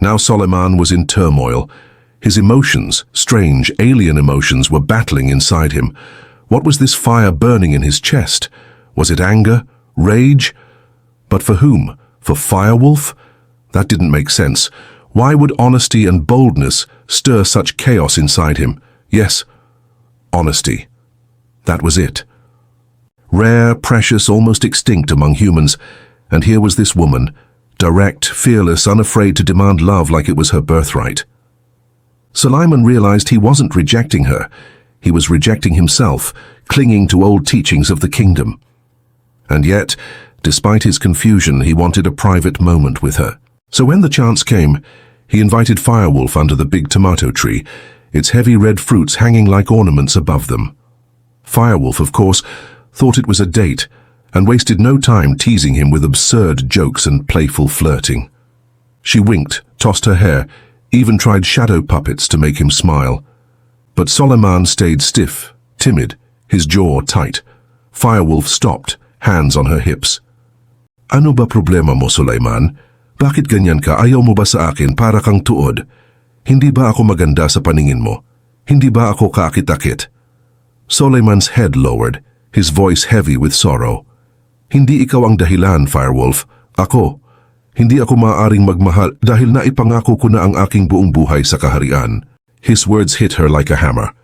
Now Soleiman was in turmoil. His emotions, strange, alien emotions, were battling inside him. What was this fire burning in his chest? Was it anger? Rage? But for whom? For Firewolf? That didn't make sense. Why would honesty and boldness stir such chaos inside him? Yes, honesty. That was it. Rare, precious, almost extinct among humans. And here was this woman, direct, fearless, unafraid to demand love like it was her birthright. Soleiman realized he wasn't rejecting her. He was rejecting himself, clinging to old teachings of the kingdom. And yet, despite his confusion, he wanted a private moment with her. So when the chance came, he invited Firewolf under the big tomato tree, its heavy red fruits hanging like ornaments above them. Firewolf, of course, thought it was a date, and wasted no time teasing him with absurd jokes and playful flirting. She winked, tossed her hair, even tried shadow puppets to make him smile. But Soleiman stayed stiff, timid, his jaw tight. Firewolf stopped, hands on her hips. Ano ba problema mo, Soleiman? Bakit ganyan ka? Ayaw mo ba sa akin para kang tuod? Hindi ba ako maganda sa paningin mo? Hindi ba ako kaakit-akit? Soleiman's head lowered, his voice heavy with sorrow. Hindi ikaw ang dahilan, Firewolf. Ako. Hindi ako maaaring magmahal dahil naipangako ko na ang aking buong buhay sa kaharian. His words hit her like a hammer.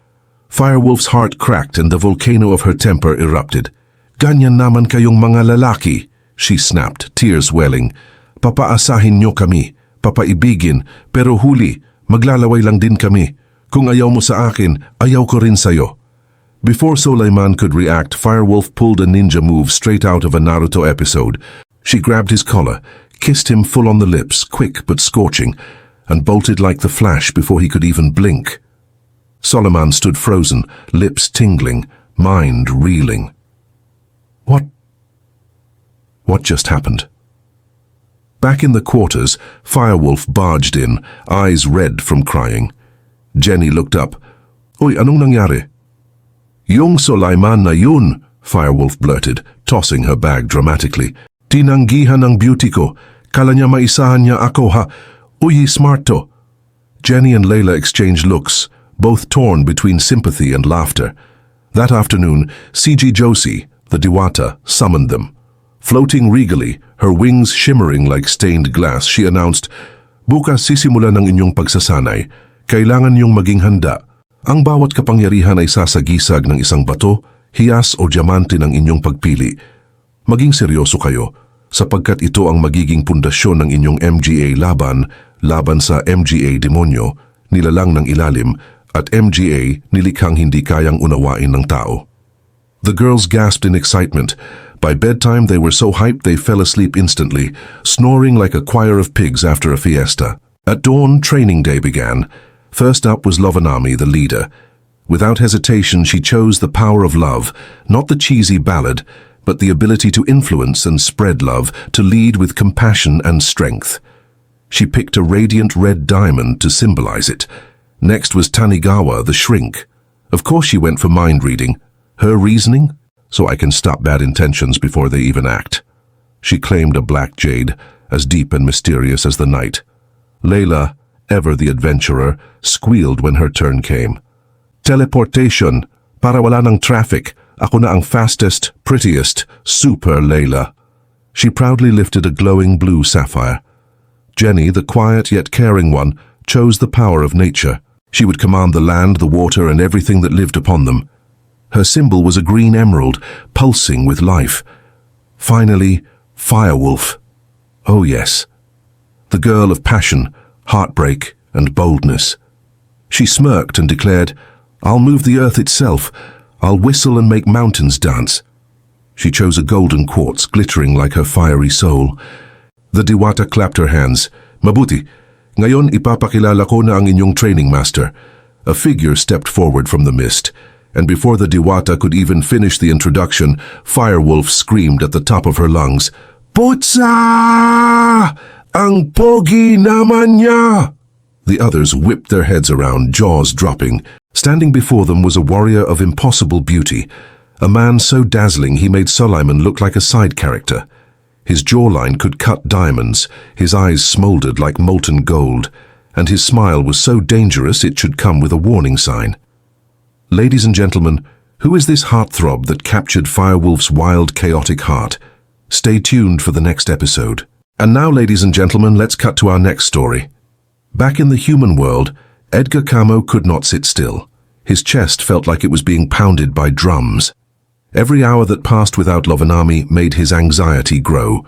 Firewolf's heart cracked and the volcano of her temper erupted. Ganyan naman kayong mga lalaki, she snapped, tears welling. Papaasahin niyo kami, papaibigin, pero huli, maglalaway lang din kami. Kung ayaw mo sa akin, ayaw ko rin sa'yo. Before Soleiman could react, Firewolf pulled a ninja move straight out of a Naruto episode. She grabbed his collar, kissed him full on the lips, quick but scorching, and bolted like the flash before he could even blink. Soleiman stood frozen, lips tingling, mind reeling. What just happened? Back in the quarters, Firewolf barged in, eyes red from crying. Jenny looked up. Uy, anong nangyari? Yung Soleiman na yun, Firewolf blurted, tossing her bag dramatically. Tinanggihan ang beauty ko. Kala niya maisahan niya ako ha. Uy, smart to. Jenny and Layla exchanged looks, both torn between sympathy and laughter. That afternoon, CG Josie, the Diwata, summoned them. Floating regally, her wings shimmering like stained glass, she announced, Bukas sisimulan ng inyong pagsasanay. Kailangan niyong maging handa. Ang bawat kapangyarihan ay sasagisag ng isang bato, hiyas o diamante ng inyong pagpili. Maging seryoso kayo, sapagkat ito ang magiging pundasyon ng inyong MGA laban sa MGA demonyo, nilalang ng ilalim, at MGA nilikhang hindi kayang unawain ng tao. The girls gasped in excitement. By bedtime, they were so hyped they fell asleep instantly, snoring like a choir of pigs after a fiesta. At dawn, training day began. First up was Lovanami, the leader. Without hesitation, she chose the power of love, not the cheesy ballad, but the ability to influence and spread love, to lead with compassion and strength. She picked a radiant red diamond to symbolize it. Next was Tanigawa, the shrink. Of course she went for mind reading. Her reasoning? So I can stop bad intentions before they even act. She claimed a black jade, as deep and mysterious as the night. Layla, ever the adventurer, squealed when her turn came. Teleportation, para wala ng traffic. Ako na ang fastest, prettiest, super Layla. She proudly lifted a glowing blue sapphire. Jenny, the quiet yet caring one, chose the power of nature. She would command the land, the water, and everything that lived upon them. Her symbol was a green emerald, pulsing with life. Finally, Firewolf. Oh yes, the girl of passion, heartbreak, and boldness. She smirked and declared, I'll move the earth itself. I'll whistle and make mountains dance. She chose a golden quartz, glittering like her fiery soul. The Diwata clapped her hands. Mabuti, ngayon ipapakilala ko na ang inyong training master. A figure stepped forward from the mist. And before the Diwata could even finish the introduction, Firewolf screamed at the top of her lungs, Putsa! Ang pogi naman niya! The others whipped their heads around, jaws dropping. Standing before them was a warrior of impossible beauty, a man so dazzling he made Soleiman look like a side character. His jawline could cut diamonds, his eyes smoldered like molten gold, and his smile was so dangerous it should come with a warning sign. Ladies and gentlemen, who is this heartthrob that captured Firewolf's wild, chaotic heart? Stay tuned for the next episode. And now, ladies and gentlemen, let's cut to our next story. Back in the human world, Edgar Camo could not sit still. His chest felt like it was being pounded by drums. Every hour that passed without Lovenami made his anxiety grow.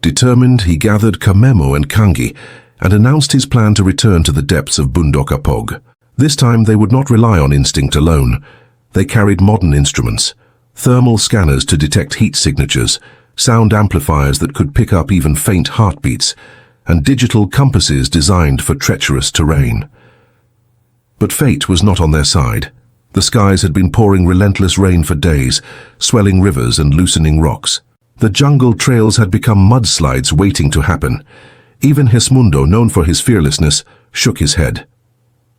Determined, he gathered Kamemo and Kangi and announced his plan to return to the depths of Bundokapog. This time they would not rely on instinct alone. They carried modern instruments, thermal scanners to detect heat signatures, sound amplifiers that could pick up even faint heartbeats, and digital compasses designed for treacherous terrain. But fate was not on their side. The skies had been pouring relentless rain for days, swelling rivers and loosening rocks. The jungle trails had become mudslides waiting to happen. Even Hismundo, known for his fearlessness, shook his head.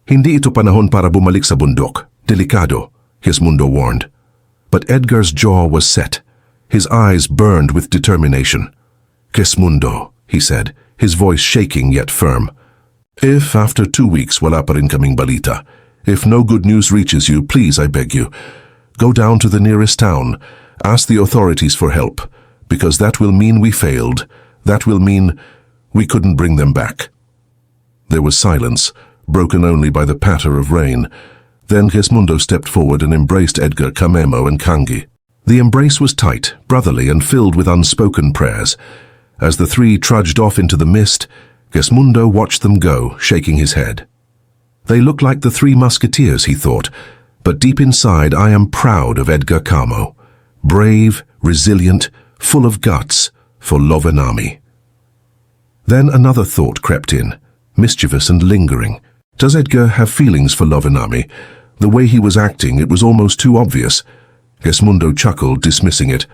Hindi ito panahon para bumalik sa bundok. Delikado, Hismundo warned. But Edgar's jaw was set. His eyes burned with determination. Hismundo, he said, his voice shaking yet firm. If after 2 weeks wala pa rin kaming balita, if no good news reaches you, please, I beg you, go down to the nearest town, ask the authorities for help, because that will mean we failed. That will mean we couldn't bring them back. There was silence, broken only by the patter of rain. Then Hismundo stepped forward and embraced Edgar, Kamemo, and Kangi. The embrace was tight, brotherly, and filled with unspoken prayers. As the three trudged off into the mist, Hismundo watched them go, shaking his head. They looked like the Three Musketeers, he thought, but deep inside I am proud of Edgar Camo. Brave, resilient, full of guts for Lovenami. Then another thought crept in, mischievous and lingering. Does Edgar have feelings for Lovenami? The way he was acting, it was almost too obvious. Hismundo chuckled, dismissing it.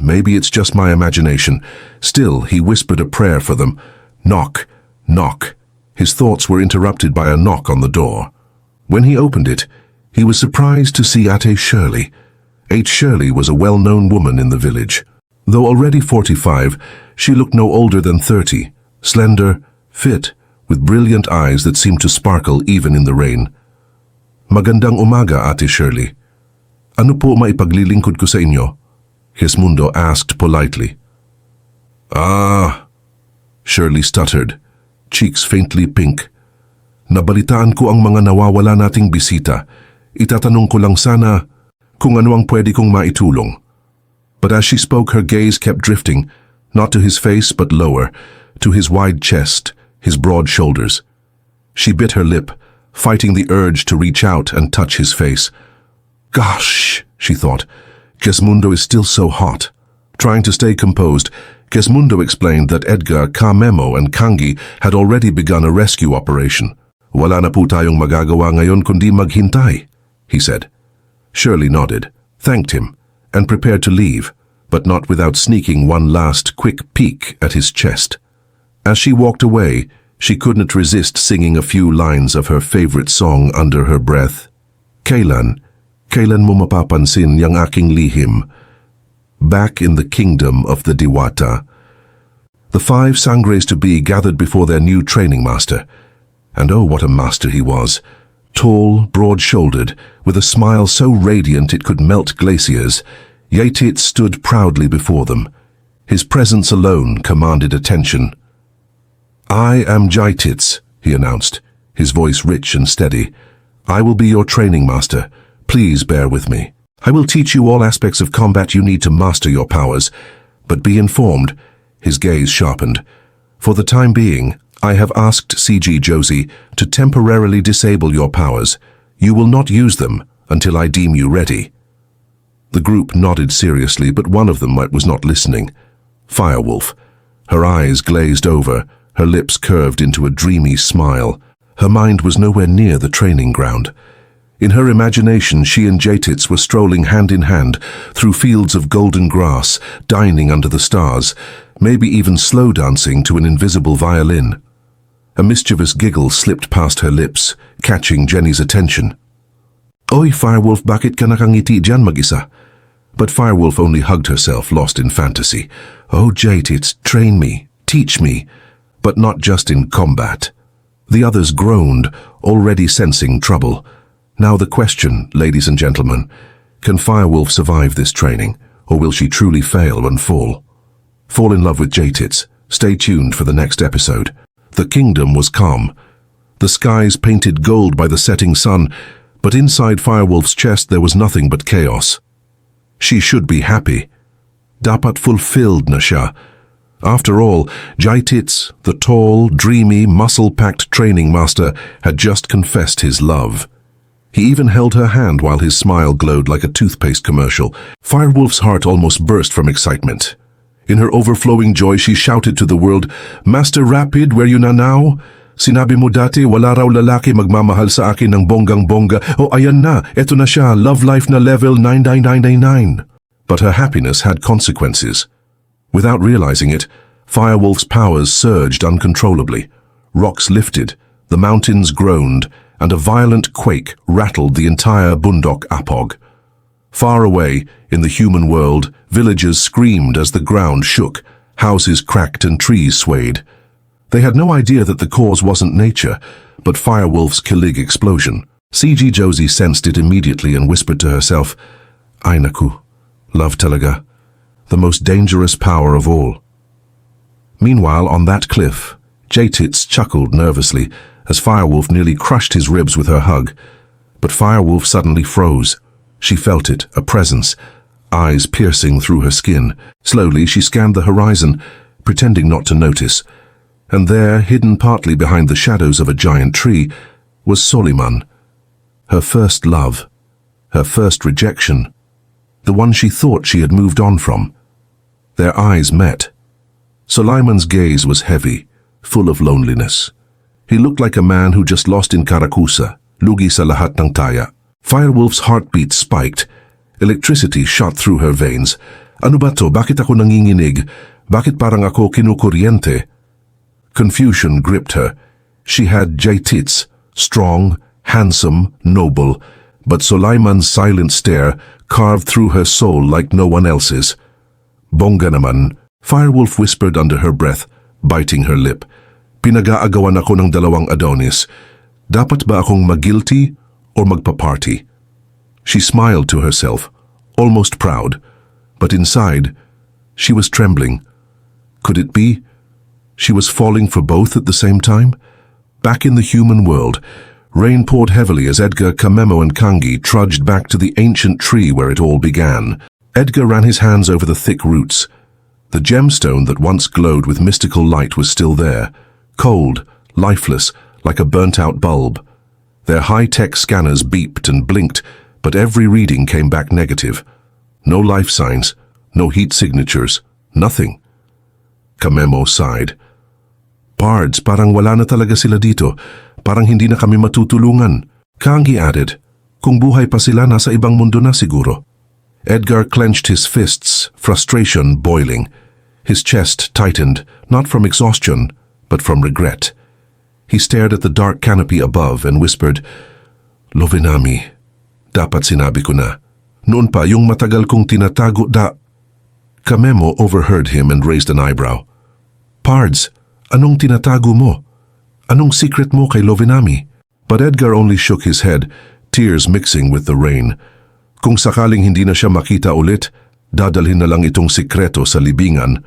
Maybe it's just my imagination. Still, he whispered a prayer for them. Knock, knock. His thoughts were interrupted by a knock on the door. When he opened it, he was surprised to see Ate Shirley. Ate Shirley was a well-known woman in the village. Though already 45, she looked no older than 30, slender, fit, with brilliant eyes that seemed to sparkle even in the rain. Magandang umaga, Ate Shirley. Ano po maipaglilingkod ko sa inyo? Hismundo asked politely. Shirley stuttered, cheeks faintly pink. Nabalitaan ko ang mga nawawala nating bisita. Itatanong ko lang sana kung ano ang pwede kong maitulong. But as she spoke, her gaze kept drifting, not to his face but lower, to his wide chest, his broad shoulders. She bit her lip, fighting the urge to reach out and touch his face. Gosh, she thought, Hismundo is still so hot. Trying to stay composed, Hismundo explained that Edgar, Kamemo, and Kangi had already begun a rescue operation. Wala na po tayong magagawa ngayon kundi maghintay, he said. Shirley nodded, thanked him, and prepared to leave, but not without sneaking one last quick peek at his chest. As she walked away, she couldn't resist singing a few lines of her favorite song under her breath. Kailan mo mapapansin yang aking lihim? Back in the kingdom of the Diwata. The 5 Sangres-to-be gathered before their new training master. And oh, what a master he was. Tall, broad-shouldered, with a smile so radiant it could melt glaciers, Yetit stood proudly before them. His presence alone commanded attention. I am Jaitits, he announced, his voice rich and steady. I will be your training master. Please bear with me. I will teach you all aspects of combat you need to master your powers, but be informed, his gaze sharpened. For the time being, I have asked CG Josie to temporarily disable your powers. You will not use them until I deem you ready. The group nodded seriously, but one of them was not listening. Firewolf. Her eyes glazed over, her lips curved into a dreamy smile. Her mind was nowhere near the training ground. In her imagination, she and Jaitits were strolling hand in hand through fields of golden grass, dining under the stars, maybe even slow dancing to an invisible violin. A mischievous giggle slipped past her lips, catching Jenny's attention. Oy, Firewolf, bakit ka nakangiti dyan mag-isa? But Firewolf only hugged herself, lost in fantasy. Oh, Jatits, train me, teach me, but not just in combat. The others groaned, already sensing trouble. Now the question, ladies and gentlemen, can Firewolf survive this training, or will she truly fail and fall? Fall in love with Jatits. Stay tuned for the next episode. The kingdom was calm. The skies painted gold by the setting sun, but inside Firewolf's chest there was nothing but chaos. She should be happy. Dapat fulfilled na siya. After all, Jatits, the tall, dreamy, muscle-packed training master, had just confessed his love. He even held her hand while his smile glowed like a toothpaste commercial. Firewolf's heart almost burst from excitement. In her overflowing joy, she shouted to the world, "Master Rapid, where you na now? Sinabi mo dati, wala raw lalaki magmamahal sa akin ng bonggang-bongga. O ayan na, eto na siya, love life na level 99999. But her happiness had consequences. Without realizing it, Firewolf's powers surged uncontrollably. Rocks lifted, the mountains groaned, and a violent quake rattled the entire Bundok Apog. Far away, in the human world, villagers screamed as the ground shook, houses cracked and trees swayed. They had no idea that the cause wasn't nature, but Firewolf's Kilig explosion. CG Josie sensed it immediately and whispered to herself, "Ay naku, love talaga, the most dangerous power of all." Meanwhile, on that cliff, Jatits chuckled nervously as Firewolf nearly crushed his ribs with her hug. But Firewolf suddenly froze. She felt it, a presence, eyes piercing through her skin. Slowly, she scanned the horizon, pretending not to notice. And there, hidden partly behind the shadows of a giant tree, was Soliman. Her first love, her first rejection, the one she thought she had moved on from. Their eyes met. Suleiman's gaze was heavy, full of loneliness. He looked like a man who just lost in Karakusa, lugi sa lahat ng taya. Firewolf's heartbeat spiked. Electricity shot through her veins. Ano ba to? Bakit ako nanginginig? Bakit parang ako kinukuryente? Confusion gripped her. She had Jatits, strong, handsome, noble, but Suleiman's silent stare carved through her soul like no one else's. Bongga naman, Firewolf whispered under her breath, biting her lip. Pinag-aagawan ako ng dalawang Adonis. Dapat ba akong mag-guilty or magpa-party? She smiled to herself, almost proud, but inside, she was trembling. Could it be? She was falling for both at the same time? Back in the human world, rain poured heavily as Edgar, Kamemo and Kangi trudged back to the ancient tree where it all began. Edgar ran his hands over the thick roots. The gemstone that once glowed with mystical light was still there, cold, lifeless, like a burnt-out bulb. Their high-tech scanners beeped and blinked, but every reading came back negative. No life signs, no heat signatures, nothing. Kamemo sighed. "Pards, parang wala na talaga sila dito. Parang hindi na kami matutulungan." Kangi added, "Kung buhay pa sila, nasa ibang mundo na siguro." Edgar clenched his fists, frustration boiling. His chest tightened, not from exhaustion, but from regret. He stared at the dark canopy above and whispered, "Lovinami, dapat sinabi ko na. Noon pa yung matagal kong tinatago Kamemo overheard him and raised an eyebrow. "Pards, anong tinatago mo? Anong secret mo kay Lovinami?" But Edgar only shook his head, tears mixing with the rain. Kung sakaling hindi na siya makita ulit, dadalhin na lang itong sikreto sa libingan.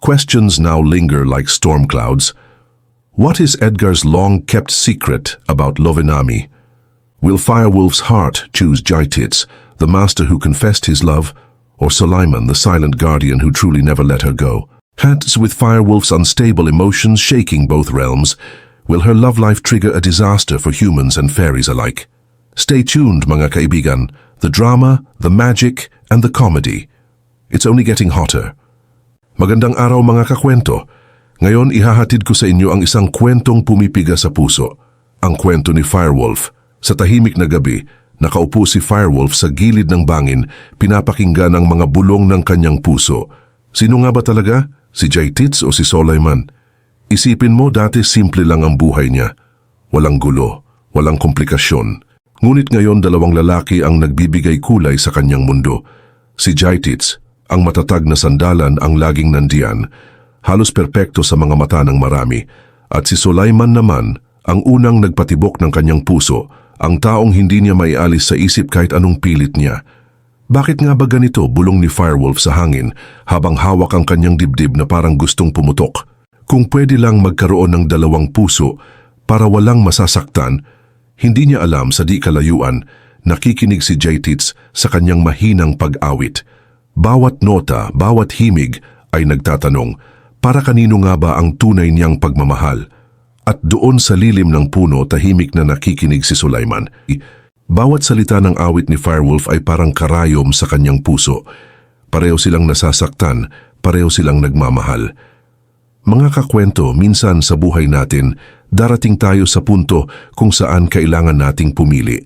Questions now linger like storm clouds. What is Edgar's long-kept secret about Lovinami? Will Firewolf's heart choose Jatits, the master who confessed his love, or Suleiman, the silent guardian who truly never let her go? Hands with Firewolf's unstable emotions shaking both realms, will her love life trigger a disaster for humans and fairies alike? Stay tuned, mga kaibigan. The drama, the magic, and the comedy. It's only getting hotter. Magandang araw mga kakwento. Ngayon ihahatid ko sa inyo ang isang kwentong pumipiga sa puso. Ang kwento ni Firewolf. Sa tahimik na gabi, nakaupo si Firewolf sa gilid ng bangin, pinapakinggan ang mga bulong ng kanyang puso. Sino nga ba talaga? Si Jatits o si Suleiman? Isipin mo dati simple lang ang buhay niya. Walang gulo, walang komplikasyon. Ngunit ngayon dalawang lalaki ang nagbibigay kulay sa kanyang mundo. Si Jaitits, ang matatag na sandalan ang laging nandiyan, halos perpekto sa mga mata ng marami, at si Sulaiman naman, ang unang nagpatibok ng kanyang puso, ang taong hindi niya maialis sa isip kahit anong pilit niya. Bakit nga ba ganito, bulong ni Firewolf sa hangin habang hawak ang kanyang dibdib na parang gustong pumutok? Kung pwede lang magkaroon ng dalawang puso para walang masasaktan, hindi niya alam sa di kalayuan, nakikinig si Jaitits sa kanyang mahinang pag-awit. Bawat nota, bawat himig ay nagtatanong, para kanino nga ba ang tunay niyang pagmamahal? At doon sa lilim ng puno, tahimik na nakikinig si Sulaiman. Bawat salita ng awit ni Firewolf ay parang karayom sa kanyang puso. Pareho silang nasasaktan, pareho silang nagmamahal. Mga kakwento, minsan sa buhay natin, darating tayo sa punto kung saan kailangan nating pumili.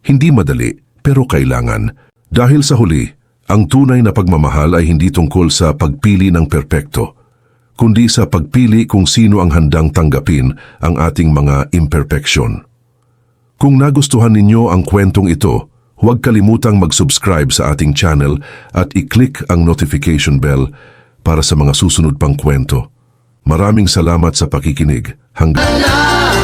Hindi madali, pero kailangan. Dahil sa huli, ang tunay na pagmamahal ay hindi tungkol sa pagpili ng perpekto, kundi sa pagpili kung sino ang handang tanggapin ang ating mga imperfection. Kung nagustuhan ninyo ang kwentong ito, huwag kalimutang mag-subscribe sa ating channel at i-click ang notification bell para sa mga susunod pang kwento. Maraming salamat sa pakikinig. Hanggang